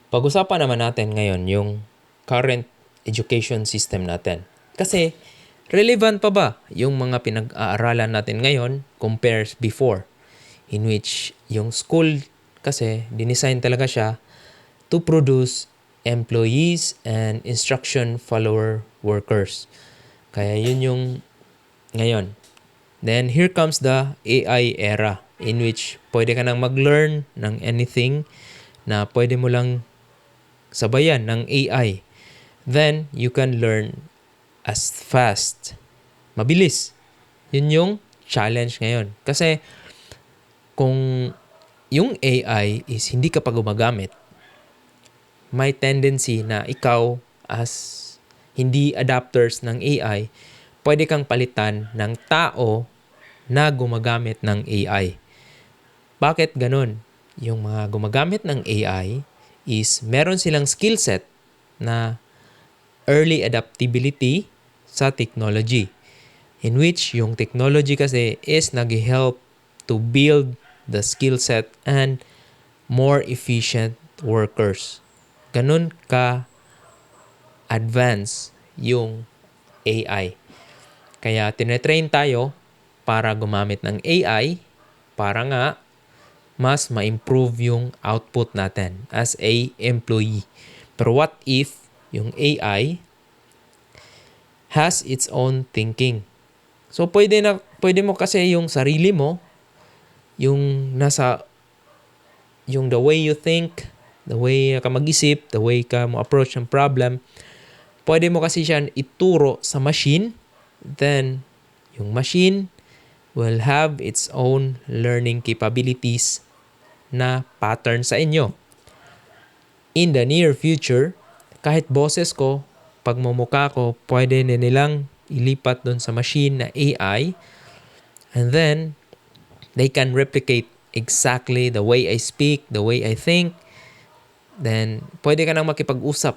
Pag-usapan naman natin ngayon yung current education system natin. Kasi relevant pa ba yung mga pinag-aaralan natin ngayon compares before? In which yung school kasi dinesign talaga siya to produce employees and instruction follower workers. Kaya yun yung ngayon. Then here comes the AI era in which pwede ka nang mag-learn ng anything na pwede mo lang sabayan ng AI. Then you can learn as fast. Mabilis. Yun yung challenge ngayon. Kasi kung yung AI is hindi ka pa gumagamit, may tendency na ikaw as hindi adapters ng AI, pwede kang palitan ng tao na gumagamit ng AI. Bakit ganun? Yung mga gumagamit ng AI is meron silang skill set na early adaptability sa technology. In which yung technology kasi is nag-help to build the skill set and more efficient workers. Ganun ka advance yung AI. Kaya tinetrain tayo para gumamit ng AI para nga mas ma-improve yung output natin as a employee. Pero what if yung AI has its own thinking? So pwede mo kasi yung sarili mo, yung nasa yung the way you think, the way ka mag-isip, the way ka mo approach ng problem, pwede mo kasi siyan ituro sa machine, then yung machine will have its own learning capabilities na pattern sa inyo. In the near future, kahit boses ko, pagmumukha ko, pwede na nilang ilipat doon sa machine na AI, and then they can replicate exactly the way I speak, the way I think. Then pwede ka nang makipag-usap.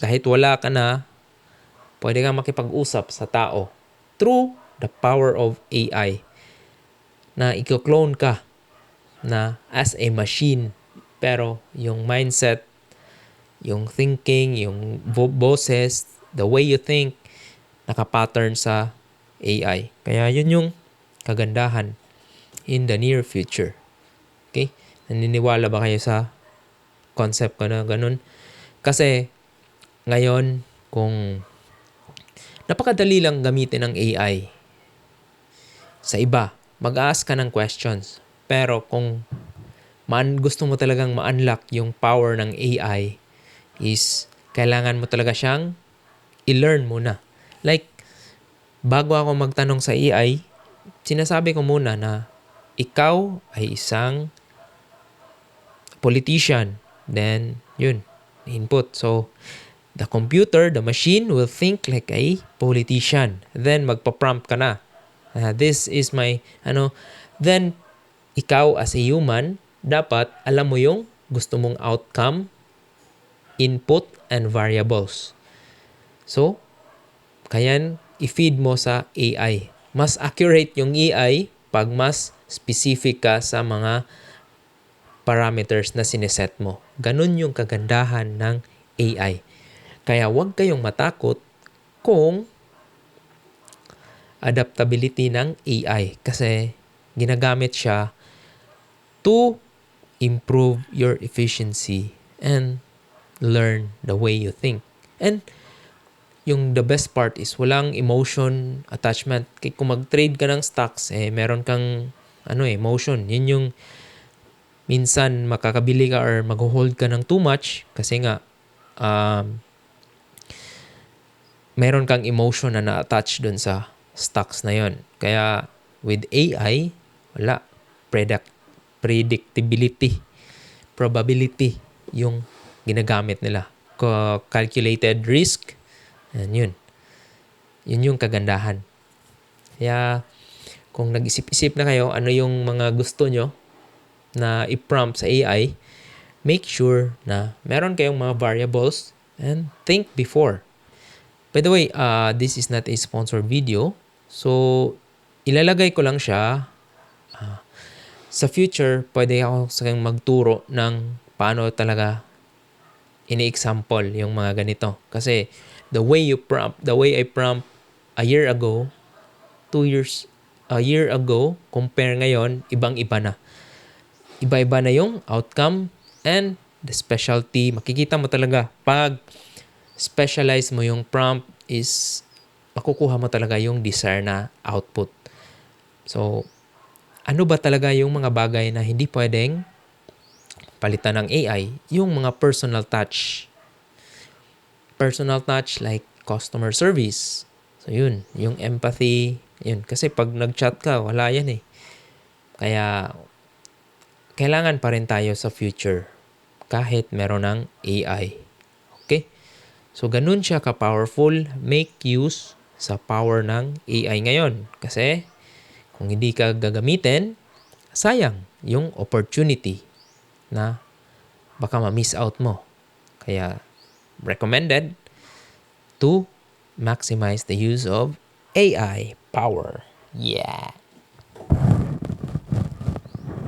Kahit wala ka na, pwede kang makipag-usap sa tao through the power of AI. Na i-clone ka na as a machine. Pero yung mindset, yung thinking, yung boses, the way you think, nakapattern sa AI. Kaya yun yung kagandahan in the near future. Okay? Naniniwala ba kayo sa concept ko na ganun? Kasi ngayon, kung napakadali lang gamitin ng AI sa iba, mag-ask ka ng questions. Pero kung gusto mo talagang ma-unlock yung power ng AI, is kailangan mo talaga siyang i-learn muna. Like, bago ako magtanong sa AI, sinasabi ko muna na ikaw ay isang politician. Then, yun, input. So, the computer, the machine will think like a politician. Then, magpa-prompt ka na. This is my, then, ikaw as a human, dapat alam mo yung gusto mong outcome, input, and variables. So, kaya i-feed mo sa AI. Mas accurate yung AI pag mas specific ka sa mga parameters na sineset mo. Ganun yung kagandahan ng AI. Kaya huwag kayong matakot kung adaptability ng AI kasi ginagamit siya to improve your efficiency and learn the way you think. And yung the best part is walang emotion attachment. Kung mag-trade ka ng stocks, meron kang emotion. Yun yung minsan makakabili ka or mag-hold ka ng too much kasi nga meron kang emotion na na-attach dun sa stocks na yon. Kaya with AI, wala. Predictability, probability yung ginagamit nila. Calculated risk, and yun. Yun yung kagandahan. Kaya kung nag-isip-isip na kayo ano yung mga gusto nyo na i-prompt sa AI, make sure na meron kayong mga variables and think before. By the way, this is not a sponsored video. So, ilalagay ko lang siya. Sa future, pwede ako sa magturo ng paano talaga ini-example yung mga ganito. Kasi the way I prompt a year ago, 2 years, a year ago, compare ngayon, ibang-iba na. Iba-iba na yung outcome and the specialty. Makikita mo talaga pag specialize mo yung prompt is makukuha mo talaga yung desired na output. So, ano ba talaga yung mga bagay na hindi pwedeng palitan ng AI? Yung mga personal touch. Personal touch like customer service. So, yun. Yung empathy. Yun. Kasi pag nag-chat ka, wala yan eh. Kaya, kailangan pa rin tayo sa future kahit meron ng AI. Okay? So, ganun siya ka-powerful. Make use sa power ng AI ngayon. Kasi, kung hindi ka gagamitin, sayang yung opportunity na baka ma-miss out mo. Kaya, recommended to maximize the use of AI power. Yeah!